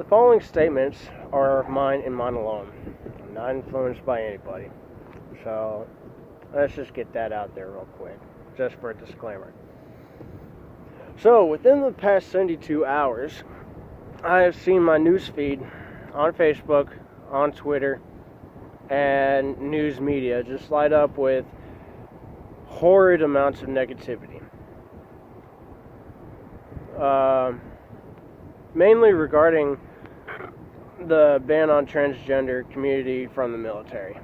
following statements are mine and mine alone. I'm not influenced by anybody. So, let's just get that out there real quick, just for a disclaimer. So, within the past 72 hours, I have seen my news feed on Facebook, on Twitter, and news media just light up with horrid amounts of negativity. Mainly regarding the ban on transgender community from the military.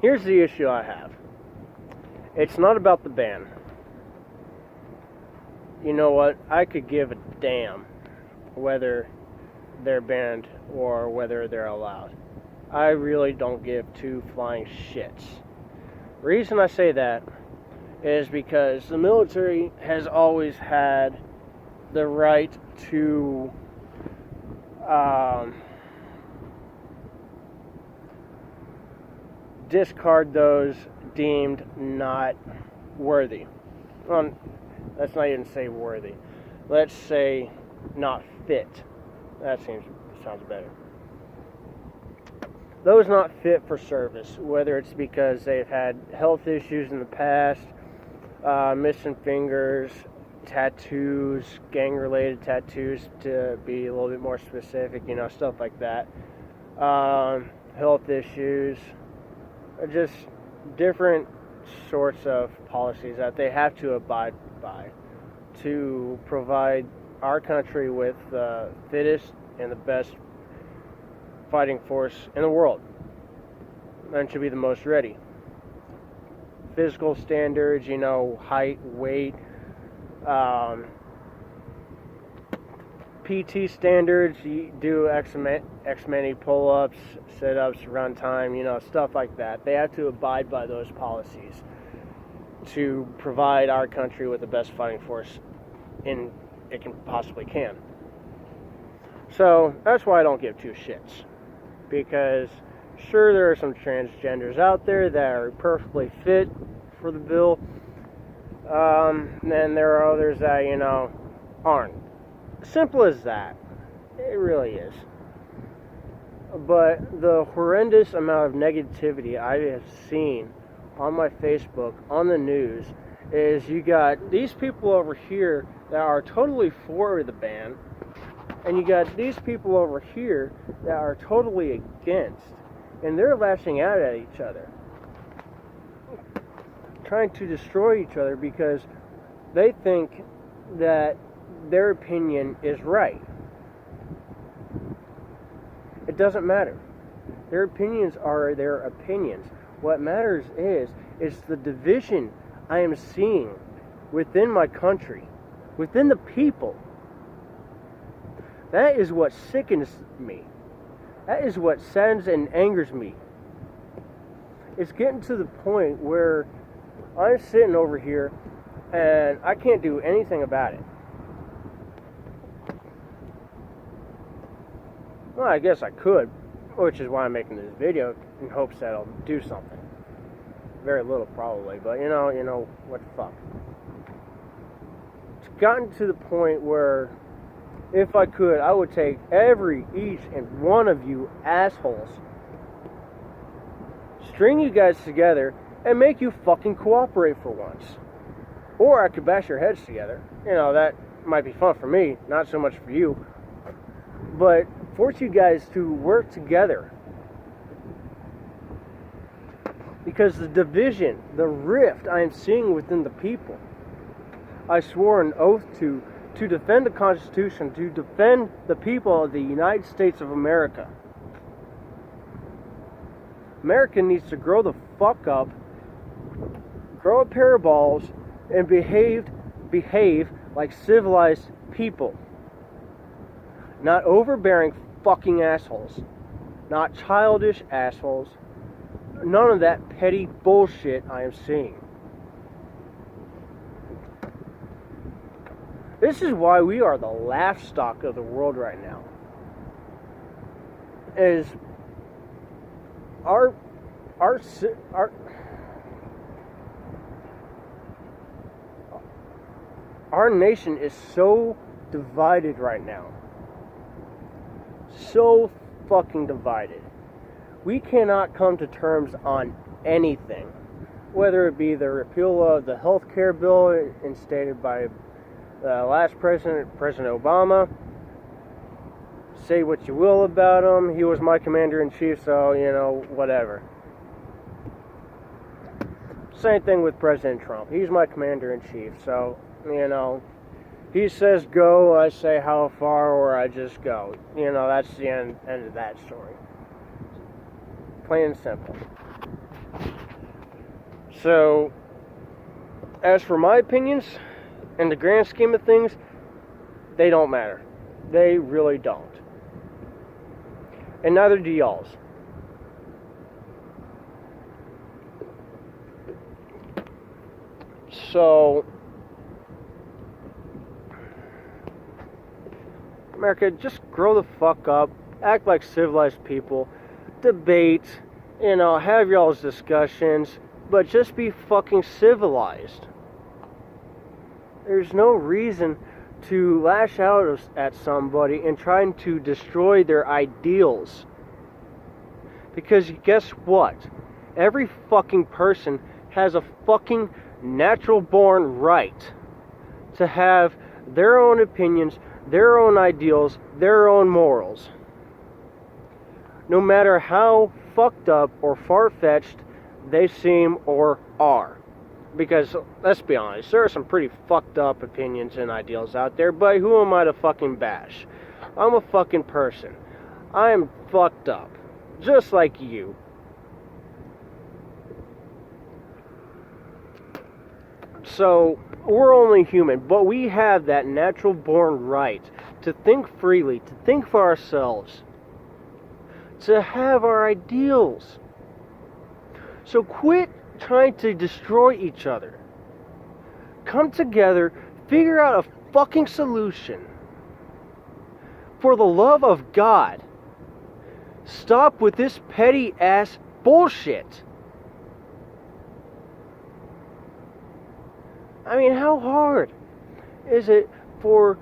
Here's the issue I have. It's not about the ban. You know what? I could give a damn whether they're banned or whether they're allowed. I really don't give two flying shits. The reason I say that is because the military has always had the right to discard those deemed not worthy. Well, let's not even say worthy. Let's say not fit. That sounds better. Those not fit for service, whether it's because they've had health issues in the past, missing fingers, tattoos, gang-related tattoos to be a little bit more specific, stuff like that. Health issues, just different sorts of policies that they have to abide by to provide our country with the fittest and the best fighting force in the world, and should be the most ready. Physical standards, height, weight, PT standards, you do X many pull-ups, sit-ups, run time, stuff like that. They have to abide by those policies to provide our country with the best fighting force it can possibly can. So that's why I don't give two shits. Because sure, there are some transgenders out there that are perfectly fit for the bill. And there are others that, aren't. Simple as that. It really is. But the horrendous amount of negativity I have seen on my Facebook, on the news, is you got these people over here that are totally for the ban, and you got these people over here that are totally against, and they're lashing out at each other, trying to destroy each other because they think that their opinion is right. It doesn't matter. Their opinions are their opinions. What matters is the division I am seeing within my country, within the people. That is what sickens me. That is what saddens and angers me. It's getting to the point where I'm sitting over here and I can't do anything about it. Well, I guess I could, which is why I'm making this video, in hopes that I'll do something. Very little probably, but you know, what the fuck. It's gotten to the point where if I could, I would take each and one of you assholes, string you guys together, and make you fucking cooperate for once. Or I could bash your heads together. That might be fun for me, not so much for you. But force you guys to work together. Because the division, the rift I am seeing within the people. I swore an oath to defend the Constitution, to defend the people of the United States of America. America needs to grow the fuck up, grow a pair of balls, and behave like civilized people. Not overbearing fucking assholes. Not childish assholes. None of that petty bullshit I am seeing. This is why we are the laughstock of the world right now. Is our nation is so divided right now. So fucking divided. We cannot come to terms on anything. Whether it be the repeal of the health care bill instated by the last president, President Obama. Say what you will about him. He was my commander-in-chief, so, whatever. Same thing with President Trump. He's my commander-in-chief, so, he says go, I say how far, or I just go. That's the end of that story. Plain and simple. So, as for my opinions, in the grand scheme of things, they don't matter. They really don't. And neither do y'all's. So, America, just grow the fuck up, act like civilized people, debate, have y'all's discussions, but just be fucking civilized. There's no reason to lash out at somebody and trying to destroy their ideals. Because guess what? Every fucking person has a fucking natural born right to have their own opinions, their own ideals, their own morals. No matter how fucked up or far-fetched they seem or are. Because, let's be honest, there are some pretty fucked up opinions and ideals out there, but who am I to fucking bash? I'm a fucking person. I am fucked up. Just like you. So, we're only human, but we have that natural born right to think freely, to think for ourselves, to have our ideals. So quit trying to destroy each other. Come together, figure out a fucking solution. For the love of God, stop with this petty ass bullshit. I mean, how hard is it for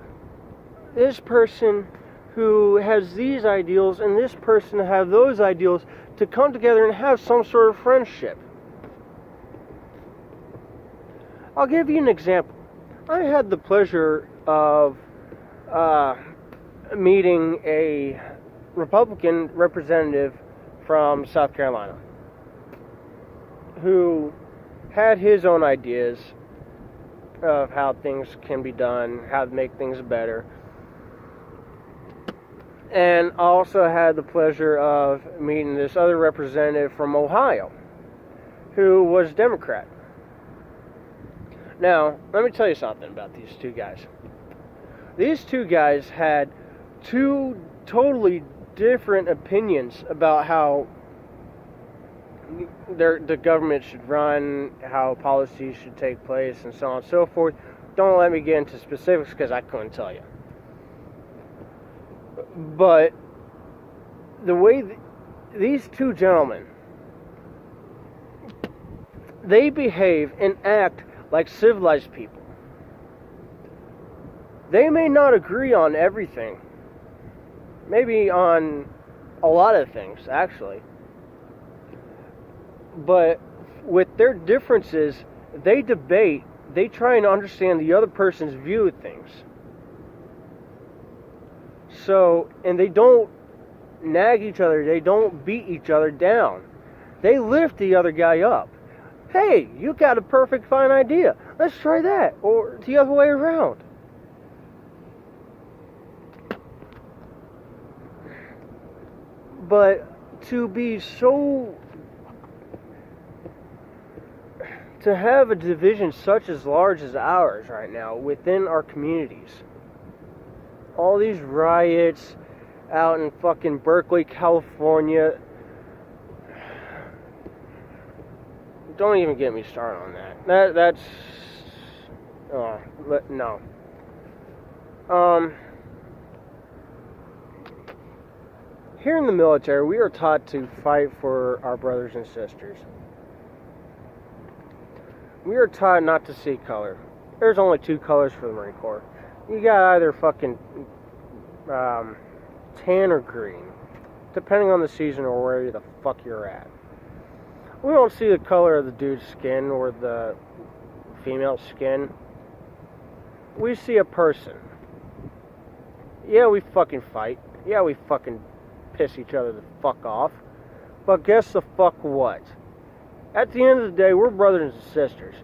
this person who has these ideals and this person to have those ideals to come together and have some sort of friendship? I'll give you an example. I had the pleasure of meeting a Republican representative from South Carolina who had his own ideas of how things can be done, how to make things better. And I also had the pleasure of meeting this other representative from Ohio who was Democrat. Now, let me tell you something about these two guys. These two guys had two totally different opinions about how the government should run, how policies should take place, and so on and so forth. Don't let me get into specifics because I couldn't tell you. But the way these two gentlemen, they behave and act like civilized people. They may not agree on everything. Maybe on a lot of things, actually. But with their differences, they debate, they try and understand the other person's view of things. So, and they don't nag each other, they don't beat each other down. They lift the other guy up. Hey, you got a perfect fine idea. Let's try that. Or the other way around. But to be so... to have a division such as large as ours right now within our communities. All these riots out in fucking Berkeley, California. Don't even get me started on that. That's... no. Here in the military, we are taught to fight for our brothers and sisters. We are taught not to see color. There's only two colors for the Marine Corps. You got either fucking tan or green, depending on the season or where the fuck you're at. We don't see the color of the dude's skin or the female skin. We see a person. Yeah, we fucking fight. Yeah, we fucking piss each other the fuck off. But guess the fuck what? At the end of the day, we're brothers and sisters.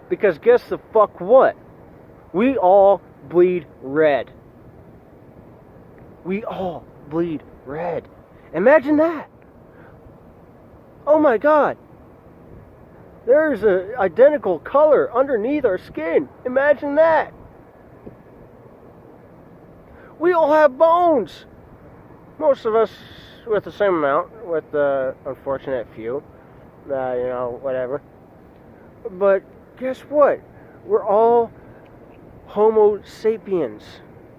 Because guess the fuck what? We all bleed red. We all bleed red. Imagine that. Oh my God. There's an identical color underneath our skin. Imagine that. We all have bones. Most of us with the same amount, with the unfortunate few. Whatever. But guess what? We're all Homo sapiens.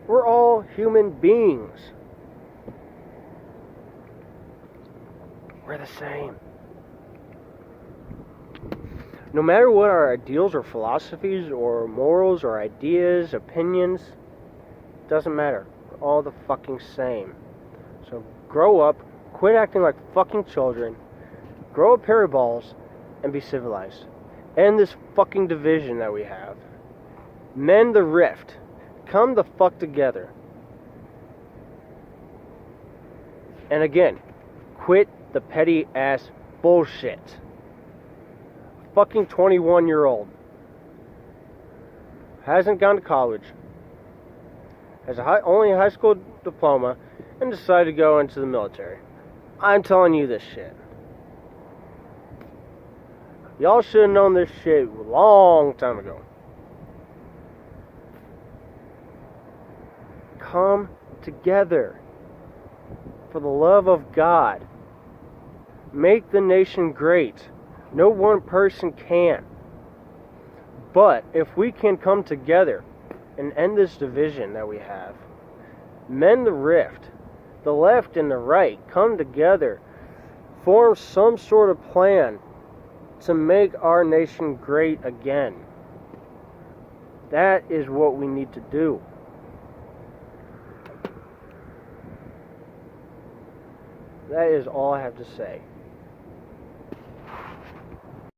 We're all human beings. We're the same. No matter what our ideals or philosophies or morals or ideas, opinions, doesn't matter. We're all the fucking same. So grow up, quit acting like fucking children, grow a pair of balls, and be civilized. End this fucking division that we have. Mend the rift. Come the fuck together. And again, quit the petty ass bullshit. Fucking 21-year-old hasn't gone to college, has only a high school diploma, and decided to go into the military. I'm telling you this shit. Y'all should have known this shit a long time ago. Come together. For the love of God. Make the nation great. No one person can. But if we can come together and end this division that we have, mend the rift, the left and the right come together, form some sort of plan to make our nation great again. That is what we need to do. That is all I have to say.